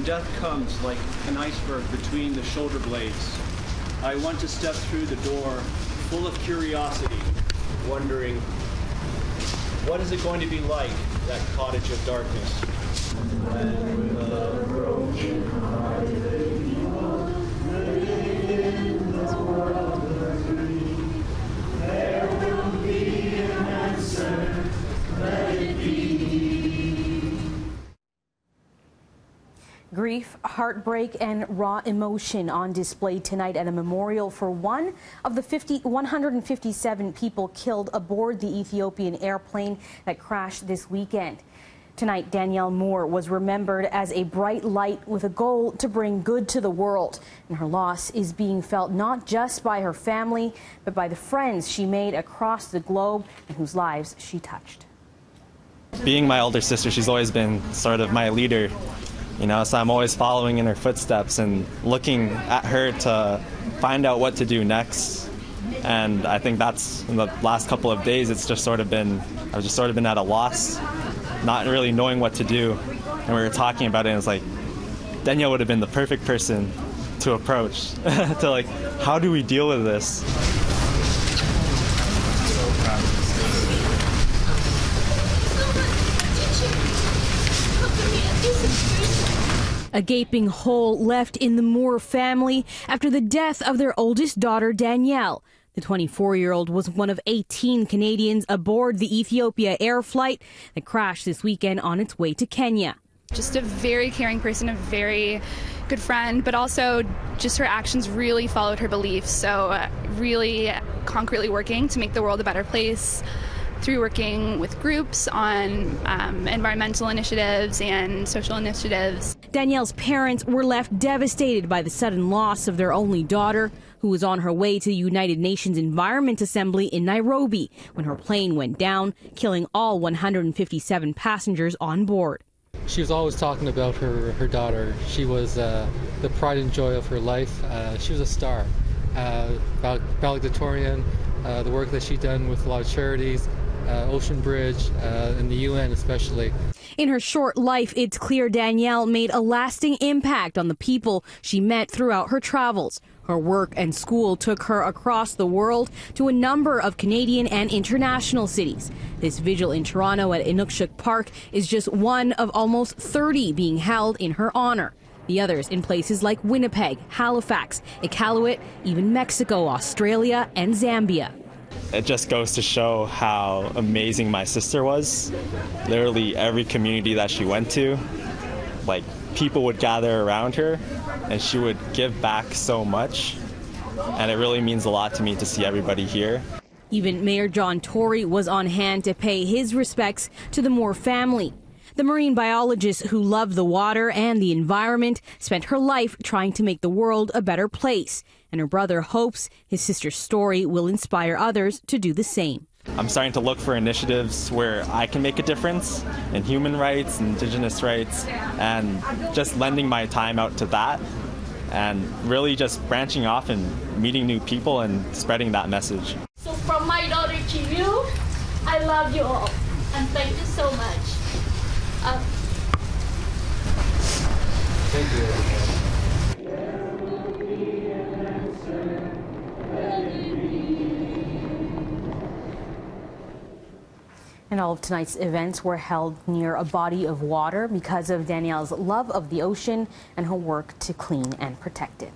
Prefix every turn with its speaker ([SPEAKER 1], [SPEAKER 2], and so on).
[SPEAKER 1] when death comes like an iceberg between the shoulder blades, I want to step through the door full of curiosity, wondering, what is it going to be like, that cottage of darkness? When the broken hearted people in this world agree, there will be an answer, let it be.
[SPEAKER 2] Grief, heartbreak, and raw emotion on display tonight at a memorial for one of the 157 people killed aboard the Ethiopian airplane that crashed this weekend. Tonight, Danielle Moore was remembered as a bright light with a goal to bring good to the world. And her loss is being felt not just by her family, but by the friends she made across the globe and whose lives she touched.
[SPEAKER 3] Being my older sister, she's always been sort of my leader. You know, so I'm always following in her footsteps and looking at her to find out what to do next. And I think that's, in the last couple of days, I've just sort of been at a loss, not really knowing what to do. And we were talking about it, and it's like, Danielle would have been the perfect person to approach, to like, how do we deal with this?
[SPEAKER 2] A gaping hole left in the Moore family after the death of their oldest daughter, Danielle. The 24-year-old was one of 18 Canadians aboard the Ethiopia Air flight that crashed this weekend on its way to Kenya.
[SPEAKER 4] Just a very caring person, a very good friend, but also just her actions really followed her beliefs. So really concretely working to make the world a better place through working with groups on environmental initiatives and social initiatives.
[SPEAKER 2] Danielle's parents were left devastated by the sudden loss of their only daughter, who was on her way to the United Nations Environment Assembly in Nairobi when her plane went down, killing all 157 passengers on board.
[SPEAKER 5] She was always talking about her daughter. She was the pride and joy of her life. She was a star. Valedictorian, the work that she'd done with a lot of charities, Ocean Bridge, and the UN especially.
[SPEAKER 2] In her short life, it's clear Danielle made a lasting impact on the people she met throughout her travels. Her work and school took her across the world to a number of Canadian and international cities. This vigil in Toronto at Inukshuk Park is just one of almost 30 being held in her honor. The others in places like Winnipeg, Halifax, Iqaluit, even Mexico, Australia, and Zambia.
[SPEAKER 3] It just goes to show how amazing my sister was. Literally every community that she went to, like, people would gather around her and she would give back so much. And it really means a lot to me to see everybody here.
[SPEAKER 2] Even Mayor John Tory was on hand to pay his respects to the Moore family. The marine biologist who loved the water and the environment spent her life trying to make the world a better place. And her brother hopes his sister's story will inspire others to do the same.
[SPEAKER 3] I'm starting to look for initiatives where I can make a difference in human rights, Indigenous rights, and just lending my time out to that, and really just branching off and meeting new people and spreading that message.
[SPEAKER 6] So from my daughter to you, I love you all, and thank you so much.
[SPEAKER 5] Thank you.
[SPEAKER 2] And all of tonight's events were held near a body of water because of Danielle's love of the ocean and her work to clean and protect it.